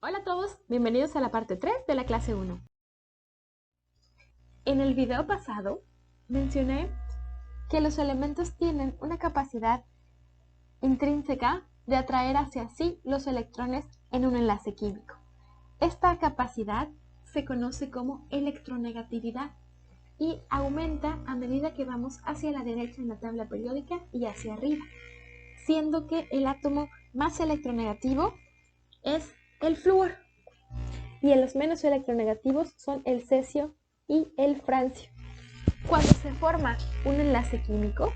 Hola a todos, bienvenidos a la parte 3 de la clase 1. En el video pasado mencioné que los elementos tienen una capacidad intrínseca de atraer hacia sí los electrones en un enlace químico. Esta capacidad se conoce como electronegatividad y aumenta a medida que vamos hacia la derecha en la tabla periódica y hacia arriba, siendo que el átomo más electronegativo es el flúor. Y los menos electronegativos son el cesio y el francio. Cuando se forma un enlace químico,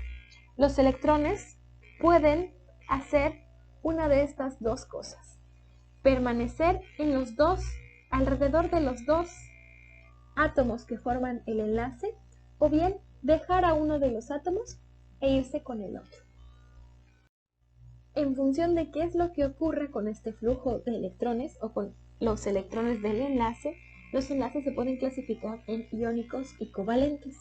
los electrones pueden hacer una de estas dos cosas: permanecer en alrededor de los dos átomos que forman el enlace, o bien dejar a uno de los átomos e irse con el otro. En función de qué es lo que ocurre con este flujo de electrones o con los electrones del enlace, los enlaces se pueden clasificar en iónicos y covalentes.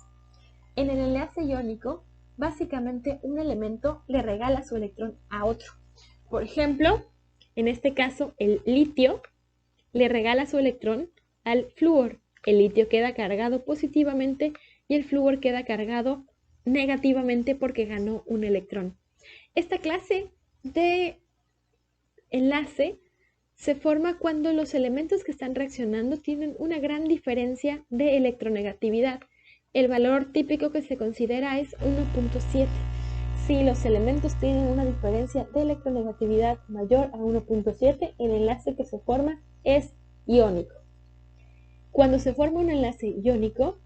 En el enlace iónico, básicamente un elemento le regala su electrón a otro. Por ejemplo, en este caso, el litio le regala su electrón al flúor. El litio queda cargado positivamente y el flúor queda cargado negativamente porque ganó un electrón. Esta clase de enlace se forma cuando los elementos que están reaccionando tienen una gran diferencia de electronegatividad. El valor típico que se considera es 1.7. Si los elementos tienen una diferencia de electronegatividad mayor a 1.7, el enlace que se forma es iónico. Cuando se forma un enlace iónico,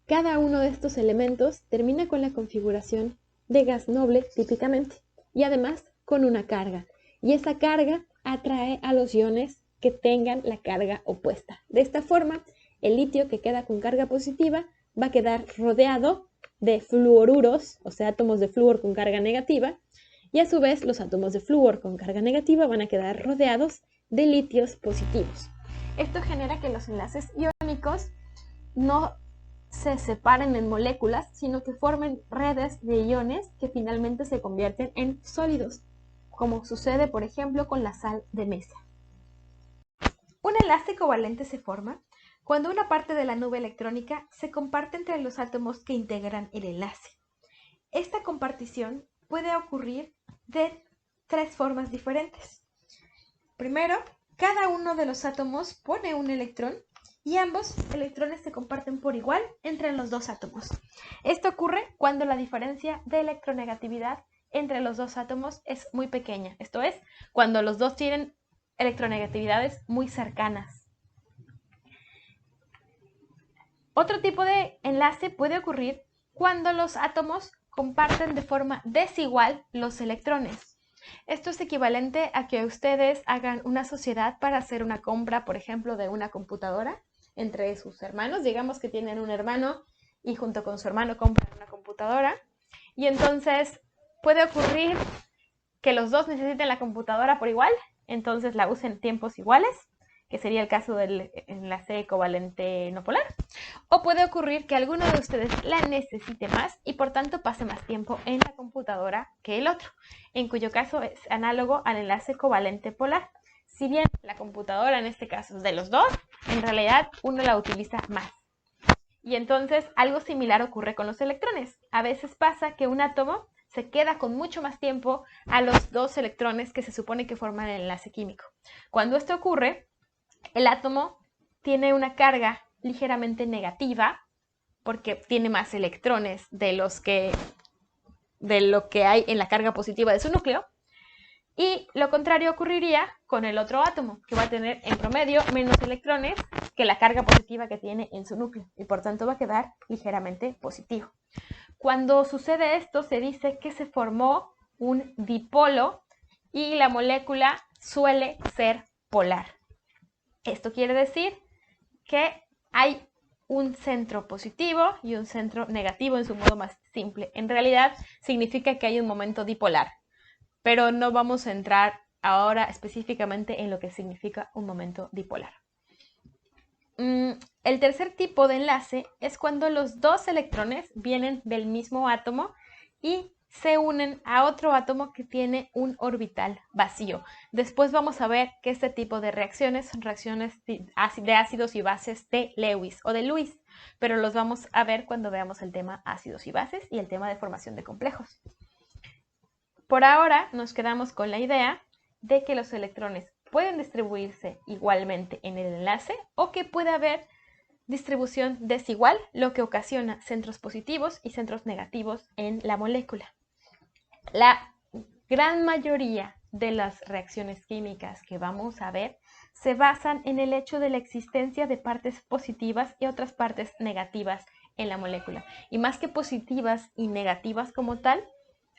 cada uno de estos elementos termina con la configuración de gas noble típicamente y además con una carga. Y esa carga atrae a los iones que tengan la carga opuesta. De esta forma, el litio que queda con carga positiva va a quedar rodeado de fluoruros, o sea, átomos de flúor con carga negativa, y a su vez los átomos de flúor con carga negativa van a quedar rodeados de litios positivos. Esto genera que los enlaces iónicos no se separen en moléculas, sino que formen redes de iones que finalmente se convierten en sólidos, como sucede, por ejemplo, con la sal de mesa. Un enlace covalente se forma cuando una parte de la nube electrónica se comparte entre los átomos que integran el enlace. Esta compartición puede ocurrir de tres formas diferentes. Primero, cada uno de los átomos pone un electrón y ambos electrones se comparten por igual entre los dos átomos. Esto ocurre cuando la diferencia de electronegatividad entre los dos átomos es muy pequeña, esto es, cuando los dos tienen electronegatividades muy cercanas. Otro tipo de enlace puede ocurrir cuando los átomos comparten de forma desigual los electrones. Esto es equivalente a que ustedes hagan una sociedad para hacer una compra, por ejemplo, de una computadora entre sus hermanos. Digamos que tienen un hermano y junto con su hermano compran una computadora. Y entonces puede ocurrir que los dos necesiten la computadora por igual, entonces la usen en tiempos iguales, que sería el caso del enlace covalente no polar. O puede ocurrir que alguno de ustedes la necesite más y por tanto pase más tiempo en la computadora que el otro, en cuyo caso es análogo al enlace covalente polar. Si bien la computadora en este caso es de los dos, en realidad uno la utiliza más. Y entonces algo similar ocurre con los electrones. A veces pasa que un átomo se queda con mucho más tiempo a los dos electrones que se supone que forman el enlace químico. Cuando esto ocurre, el átomo tiene una carga ligeramente negativa porque tiene más electrones de lo que hay en la carga positiva de su núcleo. Y lo contrario ocurriría con el otro átomo, que va a tener en promedio menos electrones que la carga positiva que tiene en su núcleo y por tanto va a quedar ligeramente positivo. Cuando sucede esto, se dice que se formó un dipolo y la molécula suele ser polar. Esto quiere decir que hay un centro positivo y un centro negativo en su modo más simple. En realidad significa que hay un momento dipolar, pero no vamos a entrar ahora específicamente en lo que significa un momento dipolar. El tercer tipo de enlace es cuando los dos electrones vienen del mismo átomo y se unen a otro átomo que tiene un orbital vacío. Después vamos a ver que este tipo de reacciones son reacciones de ácidos y bases de Lewis o de Lewis, pero los vamos a ver cuando veamos el tema ácidos y bases y el tema de formación de complejos. Por ahora nos quedamos con la idea de que los electrones pueden distribuirse igualmente en el enlace o que puede haber distribución desigual, lo que ocasiona centros positivos y centros negativos en la molécula. La gran mayoría de las reacciones químicas que vamos a ver se basan en el hecho de la existencia de partes positivas y otras partes negativas en la molécula. Y más que positivas y negativas como tal,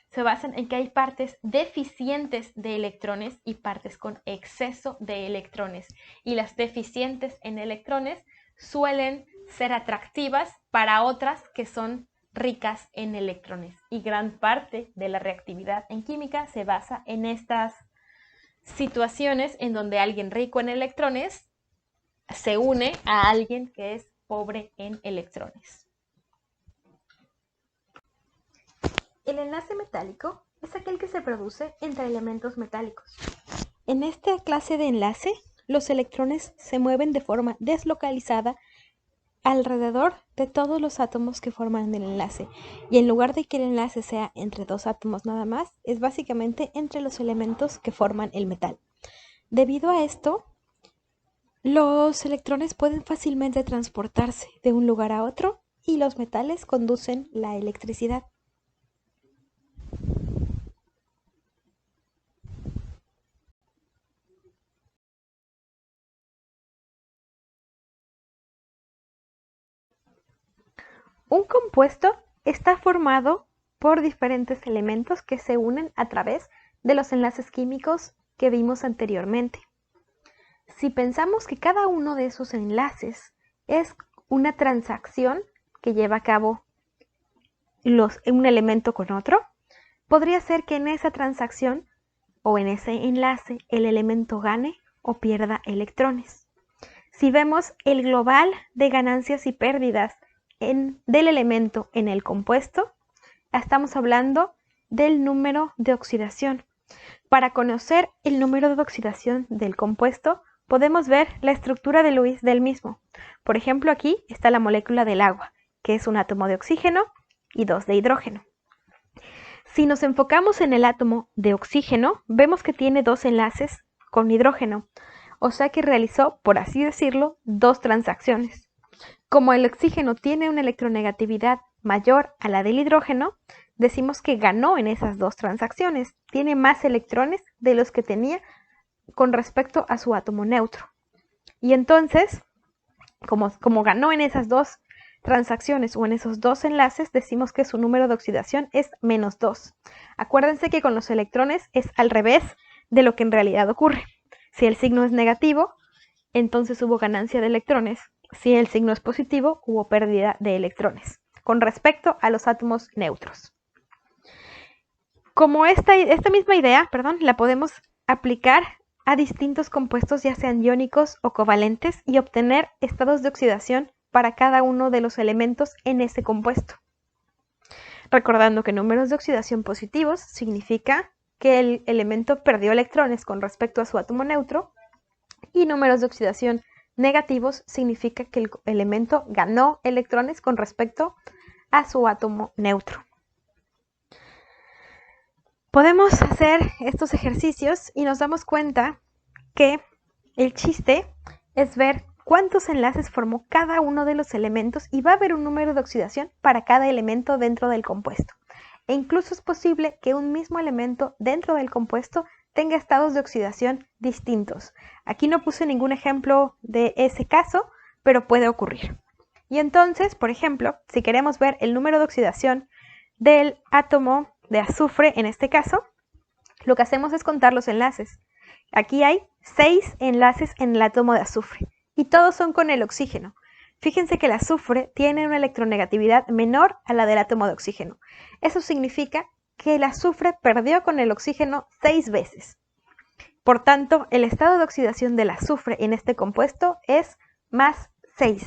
se basan en que hay partes deficientes de electrones y partes con exceso de electrones. Y las deficientes en electrones suelen ser atractivas para otras que son ricas en electrones. Y gran parte de la reactividad en química se basa en estas situaciones en donde alguien rico en electrones se une a alguien que es pobre en electrones. El enlace metálico es aquel que se produce entre elementos metálicos. En esta clase de enlace, los electrones se mueven de forma deslocalizada alrededor de todos los átomos que forman el enlace, y en lugar de que el enlace sea entre dos átomos nada más, es básicamente entre los elementos que forman el metal. Debido a esto, los electrones pueden fácilmente transportarse de un lugar a otro y los metales conducen la electricidad. Un compuesto está formado por diferentes elementos que se unen a través de los enlaces químicos que vimos anteriormente. Si pensamos que cada uno de esos enlaces es una transacción que lleva a cabo un elemento con otro, podría ser que en esa transacción o en ese enlace el elemento gane o pierda electrones. Si vemos el global de ganancias y pérdidas del elemento en el compuesto, estamos hablando del número de oxidación. Para conocer el número de oxidación del compuesto, podemos ver la estructura de Lewis del mismo. Por ejemplo, aquí está la molécula del agua, que es un átomo de oxígeno y 2 de hidrógeno. Si nos enfocamos en el átomo de oxígeno, vemos que tiene 2 enlaces con hidrógeno, o sea que realizó, por así decirlo, 2 transacciones. Como el oxígeno tiene una electronegatividad mayor a la del hidrógeno, decimos que ganó en esas 2 transacciones. Tiene más electrones de los que tenía con respecto a su átomo neutro. Y entonces, como ganó en esas 2 transacciones o en esos 2 enlaces, decimos que su número de oxidación es -2. Acuérdense que con los electrones es al revés de lo que en realidad ocurre. Si el signo es negativo, entonces hubo ganancia de electrones. Si el signo es positivo, hubo pérdida de electrones con respecto a los átomos neutros. Como esta misma idea, la podemos aplicar a distintos compuestos, ya sean iónicos o covalentes, y obtener estados de oxidación para cada uno de los elementos en ese compuesto. Recordando que números de oxidación positivos significa que el elemento perdió electrones con respecto a su átomo neutro, y números de oxidación negativos significa que el elemento ganó electrones con respecto a su átomo neutro. Podemos hacer estos ejercicios y nos damos cuenta que el chiste es ver cuántos enlaces formó cada uno de los elementos y va a haber un número de oxidación para cada elemento dentro del compuesto. E incluso es posible que un mismo elemento dentro del compuesto tenga estados de oxidación distintos. Aquí no puse ningún ejemplo de ese caso, pero puede ocurrir. Y entonces, por ejemplo, si queremos ver el número de oxidación del átomo de azufre, en este caso, lo que hacemos es contar los enlaces. Aquí hay 6 enlaces en el átomo de azufre y todos son con el oxígeno. Fíjense que el azufre tiene una electronegatividad menor a la del átomo de oxígeno. Eso significa que el azufre perdió con el oxígeno 6 veces. Por tanto, el estado de oxidación del azufre en este compuesto es +6.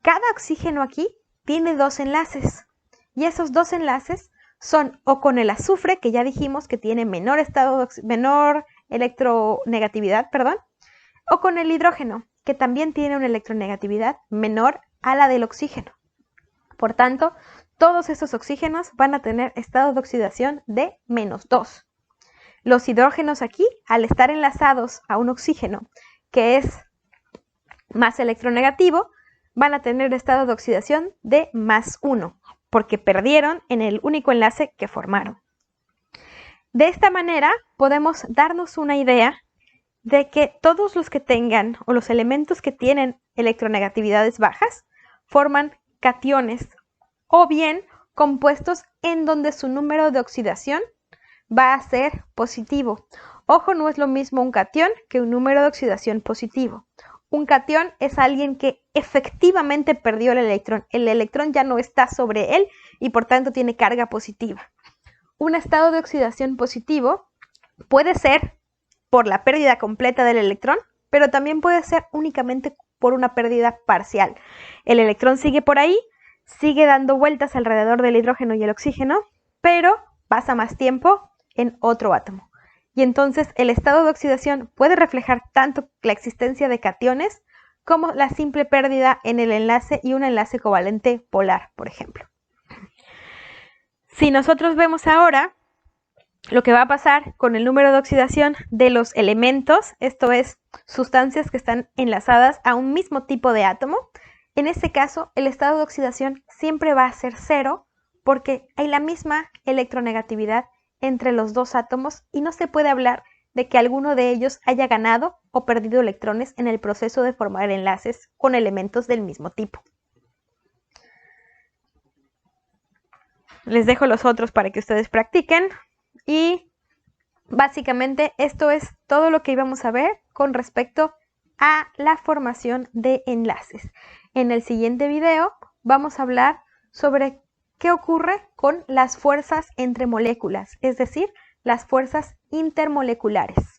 Cada oxígeno aquí tiene 2 enlaces y esos 2 enlaces son o con el azufre, que ya dijimos que tiene menor electronegatividad, o con el hidrógeno, que también tiene una electronegatividad menor a la del oxígeno. Por tanto, todos estos oxígenos van a tener estado de oxidación de -2. Los hidrógenos aquí, al estar enlazados a un oxígeno que es más electronegativo, van a tener estado de oxidación de +1, porque perdieron en el único enlace que formaron. De esta manera podemos darnos una idea de que todos los que tengan o los elementos que tienen electronegatividades bajas forman cationes o bien compuestos en donde su número de oxidación va a ser positivo. Ojo, no es lo mismo un catión que un número de oxidación positivo. Un catión es alguien que efectivamente perdió el electrón. El electrón ya no está sobre él y por tanto tiene carga positiva. Un estado de oxidación positivo puede ser por la pérdida completa del electrón, pero también puede ser únicamente por una pérdida parcial. El electrón sigue por ahí, sigue dando vueltas alrededor del hidrógeno y el oxígeno, pero pasa más tiempo en otro átomo. Y entonces el estado de oxidación puede reflejar tanto la existencia de cationes como la simple pérdida en el enlace y un enlace covalente polar, por ejemplo. Si nosotros vemos ahora lo que va a pasar con el número de oxidación de los elementos, esto es, sustancias que están enlazadas a un mismo tipo de átomo, en este caso el estado de oxidación siempre va a ser 0 porque hay la misma electronegatividad entre los dos átomos y no se puede hablar de que alguno de ellos haya ganado o perdido electrones en el proceso de formar enlaces con elementos del mismo tipo. Les dejo los otros para que ustedes practiquen y básicamente esto es todo lo que íbamos a ver con respecto a la formación de enlaces. En el siguiente video vamos a hablar sobre qué ocurre con las fuerzas entre moléculas, es decir, las fuerzas intermoleculares.